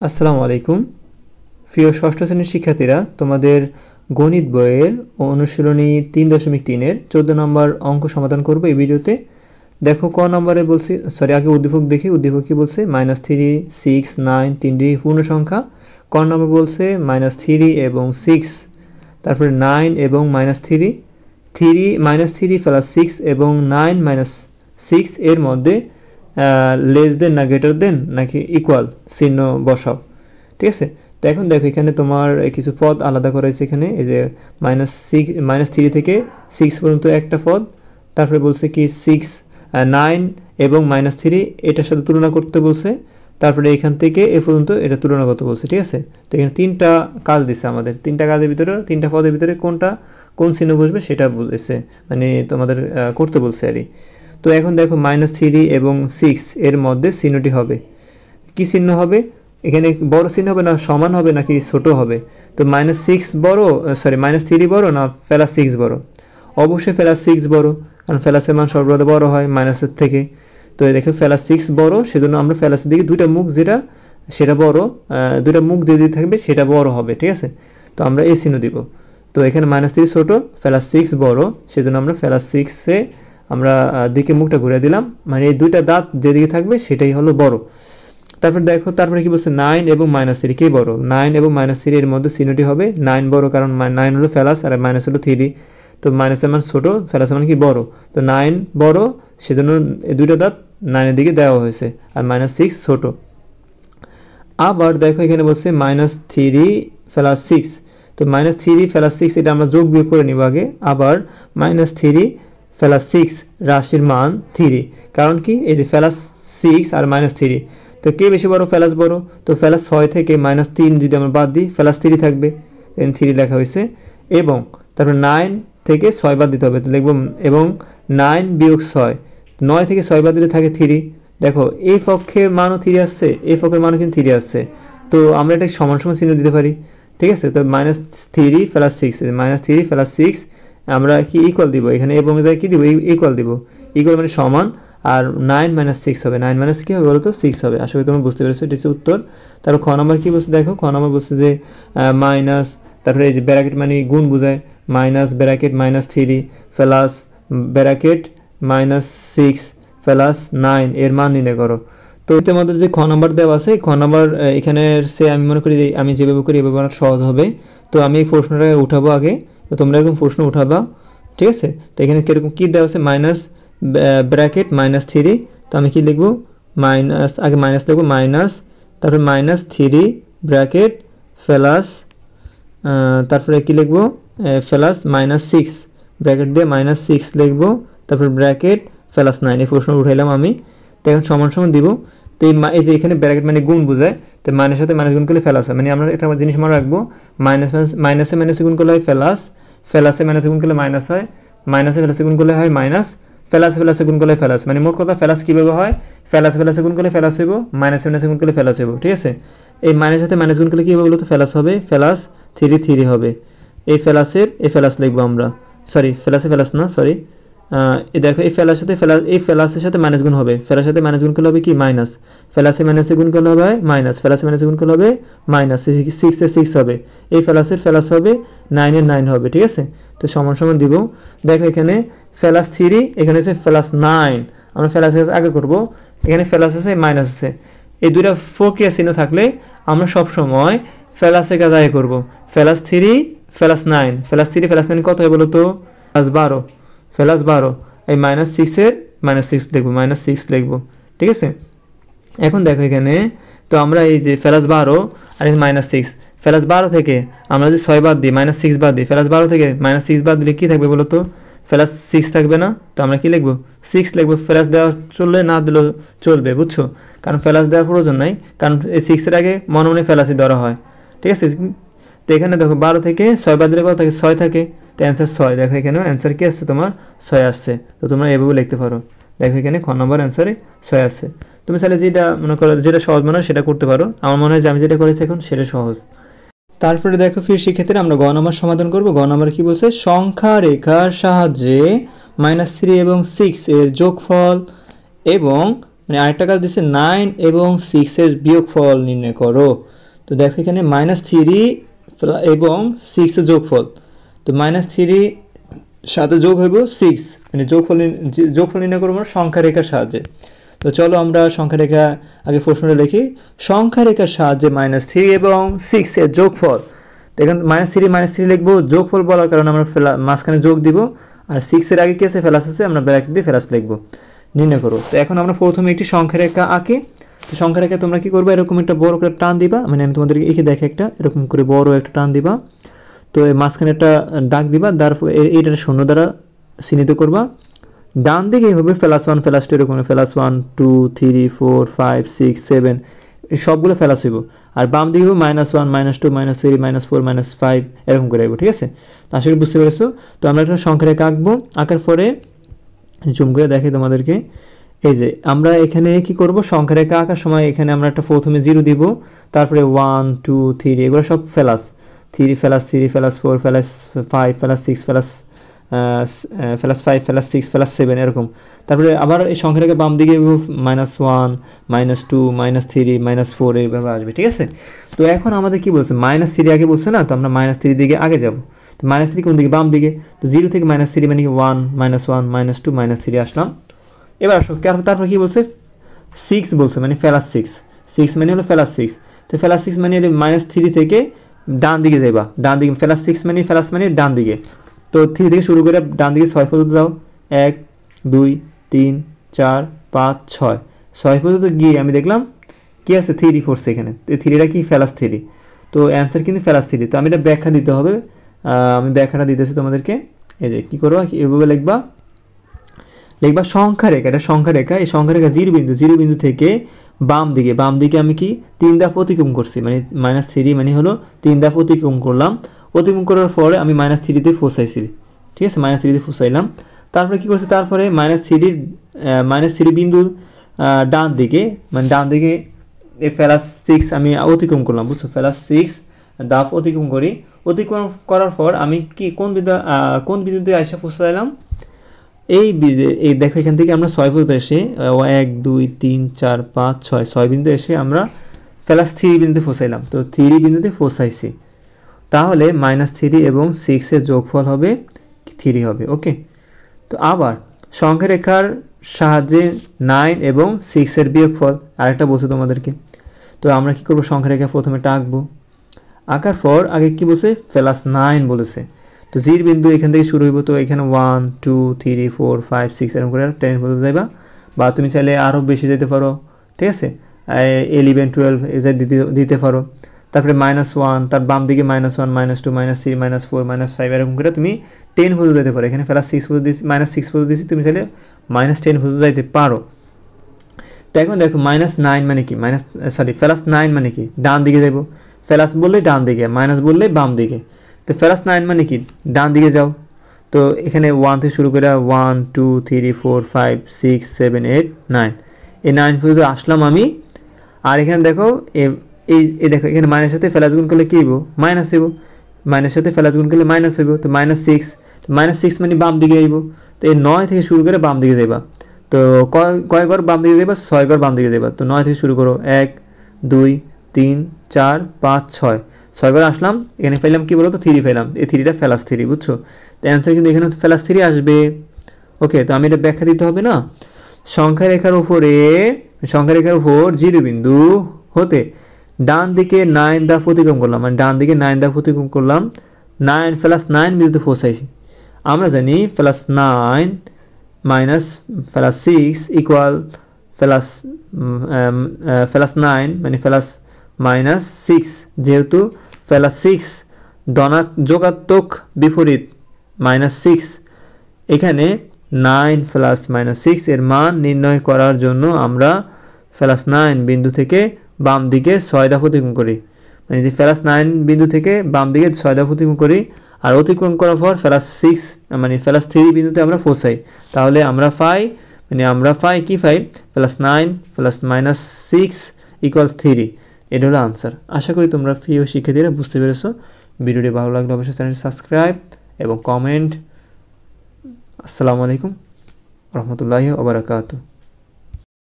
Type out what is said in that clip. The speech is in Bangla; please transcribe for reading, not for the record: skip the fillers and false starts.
আসসালামু আলাইকুম প্রিয় ষষ্ঠ শ্রেণীর শিক্ষার্থীরা, তোমাদের গণিত বইয়ের অনুশীলনী 3.3-এর 14 নম্বর অঙ্ক সমাধান করব এই ভিডিওতে। দেখো ক নম্বরে বলছি, আগে উদ্দীপক দেখি। উদ্দীপক কি বলছে? -3, 6, 9 তিনটি পূর্ণ সংখ্যা। ক নম্বর বলছে -3 এবং 6, তারপরে 9 এবং -3, 3 প্লাস 6 এবং 9 6 এর মধ্যে লেস দেন না গ্রেটার দেন নাকি ইকুয়াল চিহ্ন বসাও। ঠিক আছে, তো এখন দেখো এখানে তোমার কিছু পদ আলাদা করা হয়েছে। এখানে এই যে -3 থেকে 6 পর্যন্ত একটা পদ, তারপরে বলছে কি 9 এবং -3 এটার সাথে তুলনা করতে বলছে, তারপরে এখান থেকে এ পর্যন্ত এটা তুলনা করতে বলছে। ঠিক আছে, তো এখানে তিনটা কাজ দিচ্ছে আমাদের। তিনটা কাজের ভিতরে, তিনটা পদের ভিতরে কোন চিহ্ন বসবে সেটা বলতেছে, মানে তোমাদের করতে বলছে আর কি। তো এখন দেখো -3 এবং 6 এর মধ্যে চিহ্নটি হবে কি চিহ্ন হবে? এখানে বড় চিহ্ন হবে না সমান হবে নাকি ছোট হবে? তো -3 বড়, -3 বড় না +6 বড়? অবশ্যই +6 বড়, কারণ প্লাসের মান সর্বদা বড় হয় মাইনাসের থেকে। তো দেখো +6 বড়, সেজন্য আমরা প্লাসের দিকে দুইটা মুখ যেটা সেটা বড়, দুইটা মুখ যে দিকে থাকবে সেটা বড় হবে। ঠিক আছে, তো আমরা এই চিহ্ন দিব। তো এখানে -3 ছোট, +6 বড়, সেজন্য আমরা +6-এ আমরা দিকে মুখটা ঘুরে দিলাম, মানে এই দুইটা দাঁত যেদিকে থাকবে সেটাই হলো বড়। তারপর দেখো, তারপরে কি বলছে? 9 এবং -3 কে বড়? 9 এবং -3 এর মধ্যে চিহ্নটি হবে 9 বড়, কারণ 9 হলো প্লাস আর মাইনাস হলো 3। তো মাইনাসের মান ছোট, প্লাসের মান কি বড়। তো 9 বড়, সেজন্য এই দুইটা দাঁত 9 এর দিকে দেওয়া হয়েছে, আর -6 ছোট। আবার দেখো এখানে বলছে -3 + 6। তো -3 + 6 এটা আমরা যোগ বিয়োগ করে নিব আগে। আবার -3 + 6 রাশির মান 3, কারণ কি এই যে +6 আর -3, তো কে বেশি বড়? প্লাস বড়। তো +6 থেকে -3 যদি আমরা বাদ দিই +3 থাকবে, 3 লেখা হয়েছে। এবং তারপর 9 থেকে 6 বাদ দিতে হবে, তো লিখব এবং 9 বিয়োগ 6, 9 থেকে 6 বাদ দিলে থাকে 3। দেখো এই পক্ষের মানও 3 আসছে, এই পক্ষের মানও কিন্তু 3 আসছে। তো আমরা এটা সমান সমান চিহ্ন দিতে পারি। ঠিক আছে, তো -3 + 6, -3 + 6 আমরা কি ইকুয়াল দিব, এখানে এবং কি দিব? ইকুয়াল দিব। ইকুয়াল মানে সমান, আর 9 - 6 হবে। 9 - কি হবে বলো তো? 6 হবে। আশা করি তোমরা বুঝতে পেরেছো, এটা হচ্ছে উত্তর। তারপর খ নম্বর কি বলছে দেখো, খ নম্বর বলছে যে মাইনাস, তারপরে এই যে ব্র্যাকেট মানে গুণ বোঝায়, -ব্র্যাকেট -3 প্লাস ব্র্যাকেট -6 প্লাস 9 এর মান নির্ণয় করো। তো তোমাদের যে খ নম্বর দেওয়া আছে, খ নম্বর এখানে সে আমি মনে করি যে আমি যেভাবে করি এভাবে অনেক সহজ হবে। তো আমি এই প্রশ্নটা উঠাবো আগে, তো তোমরা এরকম প্রশ্ন উঠাবা। ঠিক আছে, তো এখানে কীরকম কী দেওয়া আছে? ব্র্যাকেট -3, তো আমি কি লিখবো? আগে মাইনাস লিখবো, মাইনাস, তারপরে -3 ব্র্যাকেট প্লাস, তারপরে কি লিখবো? প্লাস -6 ব্র্যাকেট দিয়ে -6 লিখবো, তারপর ব্র্যাকেট প্লাস 9। এই প্রশ্ন উঠাইলাম আমি। তো এখন সমান সমান দিব। তো এই যে এখানে ব্র্যাকেট মানে গুণ বোঝায়, তো মাইনাসের সাথে মাইনাস গুণ করলে প্লাস হয়, মানে আমরা একটা জিনিস মনে রাখবো, মাইনাসে মাইনাসে গুণ করলে হয় প্লাস, প্লাসে মাইনাসে গুণ করলে মাইনাস হয়, মাইনাসে প্লাসে গুণ করলে হয় মাইনাস, প্লাসে প্লাসে গুণ করলে প্লাস। মানে মোট কথা প্লাস কীভাবে হয়? প্লাসে প্লাসে গুণ করলে প্লাস হইব, মাইনাসে মাইনাসে গুণ করলে প্লাস হইব। ঠিক আছে, এই মাইনাসের সাথে মাইনাস গুণ করলে কী হবে বলো তো? প্লাস হবে, প্লাস 3 হবে। এই প্লাসের এই প্লাস লিখবো আমরা, প্লাসে প্লাস না, এই দেখো এই প্লাসের সাথে এই প্লাসের সাথে মাইনাস গুণ হবে, প্লাসের সাথে মাইনাস গুণ করলে হবে কি? মাইনাস। প্লাসে মাইনাসে গুণ করলে হবে মাইনাস, প্লাসে মাইনাসে গুণ করলে হবে মাইনাস। 6 হবে, এই প্লাসের প্লাস হবে, 9-এর 9 হবে। ঠিক আছে, তো সমান সমান দিব। দেখো এখানে +3, এখানে আছে +9, আমরা প্লাস আগে করব। এখানে প্লাস আছে, মাইনাস আছে, এই দুইটা প্রক্রিয়া চিহ্ন থাকলে আমরা সবসময় প্লাসের কাজ আগে করবো। +3 +9, +3 +9 কত হয় বলো তো? +12, +12। এই -6-এর -6 লিখবো, -6 লিখবো। ঠিক আছে, এখন দেখো এখানে, তো আমরা এই যে +12 আর -6, +12 থেকে আমরা যদি 6 বাদ দিই, -6 বাদ দিই, +12 থেকে -6 বাদ দিলে কী থাকবে বলো তো? +6 থাকবে না? তো আমরা কি লিখবো? 6 লিখবো। প্লাস দেওয়া চললে, না দিলেও চলবে, বুঝছো? কারণ প্লাস দেওয়ার প্রয়োজন নাই, কারণ এই 6-এর আগে মনে মনে প্লাসই ধরা হয়। ঠিক আছে, তো এখানে দেখো 12 থেকে 6 বাদ দিলে কত থাকে? 6 থাকে, তো অ্যান্সার 6। দেখো এখানেও অ্যান্সার কী আসছে তোমার? 6 আসছে। তো তোমরা এভাবে লিখতে পারো। দেখো এখানে খ নম্বর অ্যান্সারে 6 আসছে। তুমি চাইলে যেটা মনে করো যেটা সহজ মনে হয় সেটা করতে পারো। আমার মনে হয় যে আমি যেটা করেছি এখন সেটা সহজ। তারপরে দেখো ফির সেক্ষেত্রে আমরা গ নম্বর সমাধান করব। গ নম্বর কি বলছে? সংখ্যা রেখার সাহায্যে -3 এবং 6 এর যোগফল এবং মানে আরেকটা কাজ দিচ্ছে 9 এবং 6 এর বিয়োগফল নির্ণয় করো। তো দেখো এখানে -3 এবং 6 এর যোগফল। তো -3 সাথে যোগ হইব 6, মানে যোগফল নির্ণয় করবো সংখ্যা রেখার সাহায্যে। তো চলো আমরা সংখ্যা রেখা আগে প্রশ্নটা লিখি। সংখ্যা রেখার সাহায্যে -3 এবং 6 এর যোগফল। তো এখন -3 লিখবো, যোগফল বলার কারণে আমরা মাঝখানে যোগ দিব, আর 6 এর আগে কি আছে, প্লাস আছে, আমরা ব্র্যাকেট দিয়ে প্লাস লিখবো। নির্ণয় করো। তো এখন আমরা প্রথমে একটি সংখ্যা রেখা আঁকি। তো সংখ্যা রেখা তোমরা কি করবে, এরকম একটা বড় করে টান দিবা, মানে আমি তোমাদেরকে এঁকে দেখে একটা এরকম করে বড় একটা টান দিবা। তো এই মাঝখানে একটা দাগ দিবা, তারপর এইটা শূন্য দ্বারা চিহ্নিত করবা। ডান দিকে হবে +1 +2 এরকম, +1 2 3 4 5 6 7 সবগুলো প্লাস হইব। আর বাম দিকে হবে -1 -2 -3 -4 -5 এরকম করে আইব, ঠিক আছে। আশা করি বুঝতে পেরেছো। তো আমরা একটা সংখ্যা রেখা আঁকবো। আঁকার পরে জুম করে দেখি তোমাদেরকে, এই যে আমরা এখানে কি করব, সংখ্যা রেখা আঁকার সময় এখানে আমরা একটা প্রথমে 0 দিব, তারপরে 1 2 3 এগুলো সব plus, 3 plus 3 plus 4 plus 5 plus 6 plus 5 plus 6 plus 7 এরকম। তারপরে আবার এই সংখ্যা রেখা বাম দিকে -1 -2 -3 -4 এইভাবে আসবে, ঠিক আছে। তো এখন আমাদের কি বলছে, -3 আগে বলছে না, তো আমরা -3 দিকে আগে যাব। তো -3 কোন দিকে, বাম দিকে। তো 0 থেকে -3 মানে 1 -1 -2 -3 আসলাম। এবার আসো, তারপর কি বলছে, 6 বলছে, মানে +6 মানে হলো +6। তো +6 মানে -3 থেকে ডান দিকে যাইবা, ডান দিকে +6 মানে ডান দিকে। তো 3 থেকে শুরু করে ডান দিকে 6 পর্যন্ত যাও, 1 2 3 4 5 6 পর্যন্ত গিয়ে আমি দেখলাম কি আছে, 3 পড়ছে এখানে। 3টা কি, +3। তো অ্যান্সার কিন্তু +3। তো আমি এটা ব্যাখ্যা দিতে হবে, আমি ব্যাখ্যাটা দিতেছি তোমাদেরকে। এই যে কী করবা, এভাবে লিখবা সংখ্যা রেখা, এটা সংখ্যা রেখা। এই সংখ্যা রেখা জিরো বিন্দু থেকে বাম দিকে আমি কি 3 ধাপ অতিক্রম করছি, মানে -3 মানে হলো 3 ধাপ অতিক্রম করলাম। অতিক্রম করার পরে আমি -3-তে ফসাইছি, ঠিক আছে, -3-তে ফসাইলাম। তারপরে কি করছি, তারপরে -3 বিন্দু ডান দিকে, মানে ডান দিকে এই +6 আমি অতিক্রম করলাম, বুঝছো, +6 ধাপ অতিক্রম করি। অতিক্রম করার পর আমি কি কোন বিন্দুতে আইসা পৌঁছাইলাম, এই দেখো এখান থেকে আমরা 6 পর্যন্ত এসে 1 2 3 4 5 6 বিন্দু এসে আমরা +3 বিন্দুতে পৌঁছাইলাম। তো 3 বিন্দুতে পৌঁছাইছি, তাহলে -3 এবং 6 এর যোগফল হবে 3 হবে, ওকে। তো আবার সংখ্যা রেখার সাহায্যে 9 এবং 6 এর বিয়োগফল আরেকটা বলছে তোমাদেরকে। তো আমরা কি করব, সংখ্যা রেখা প্রথমে আঁকবো। আঁকার পর আগে কি বলছে, +9 বলেছে। তো জির বিন্দু এখান থেকে শুরু হইব, তো এখানে 1 2 3 4 5 6 এরকম করে 10 পর্যন্ত যাইবা, বা তুমি চাইলে আরও বেশি যেতে পারো, ঠিক আছে, 11 12 এটা দিতে পারো। তারপরে -1, তার বাম দিকে -1 -2 -3 -4 -5 এরকম করে তুমি 10 পর্যন্ত যেতে পারো। এখানে +6 পর্যন্ত দিচ্ছি, -6 পর্যন্ত দিচ্ছি, তুমি চাইলে -10 পর্যন্ত যাইতে পারো। তো এখন দেখো -9 মানে কি, +9 মানে কি, ডান দিকে যাইব। প্লাস বললে ডান দিকে, মাইনাস বললে বাম দিকে। তো +9 মানে কি, ডান দিকে যাও। তো এখানে 1 থেকে শুরু করে 1 2 3 4 5 6 7 8 9, এই 9 পর্যন্ত আসলাম আমি। আর এখানে দেখো এই দেখো এখানে মাইনাসের সাথে প্লাস গুণ করলে কি হইব, মাইনাস হইব। মাইনাসের সাথে প্লাস গুণ করলে মাইনাস হইব। তো -6, তো -6 মানে বাম দিকে আইব। তো এই 9 থেকে শুরু করে বাম দিকে যাইবা। তো কয় ঘর বাম দিকে যাইবা, 6 ঘর বাম দিকে যাইবা। তো 9 থেকে শুরু করো, 1 2 3 4 5 6 ঘর আসলাম। এখানে পেলাম কি বলো তো, 3 পেলাম। এই 3টা +3, বুঝছো। তো অ্যান্সার কিন্তু এখানে +3 আসবে, ওকে। তো আমি এটা ব্যাখ্যা দিতে হবে না। সংখ্যা রেখার উপর জিরো বিন্দু হতে ডান দিকে 9 ধাপ অতিক্রম করলাম, মানে ডান দিকে 9 ধাপ অতিক্রম করলাম, 9 +9 বিন্দুতে পৌঁছাইছি। আমরা জানি +9 -+6 ইকুয়াল +9 মানে +6, যেহেতু +6 যোগাত্মক বিপরীত -6, এখানে 9 + -6 এর মান নির্ণয় করার জন্য আমরা +9 বিন্দু থেকে বাম দিকে 6 ধাপ অতিক্রম করি, মানে যে +9 বিন্দু থেকে বাম দিকে 6 ধাপ অতিক্রম করি। আর অতিক্রম করার পর +6 মানে +3 বিন্দুতে আমরা পৌঁছাই। তাহলে আমরা পাই কি পাই, +9 + -6 = 3। এটা হলো আনসার। আশা করি তোমরা প্রিয় শিক্ষার্থীরা বুঝতে পেরেছো। ভিডিওটি ভালো লাগলে অবশ্যই চ্যানেলটি সাবস্ক্রাইব এবং কমেন্ট। আসসালামু আলাইকুম ওয়া রাহমাতুল্লাহি ওয়া বারাকাতুহু।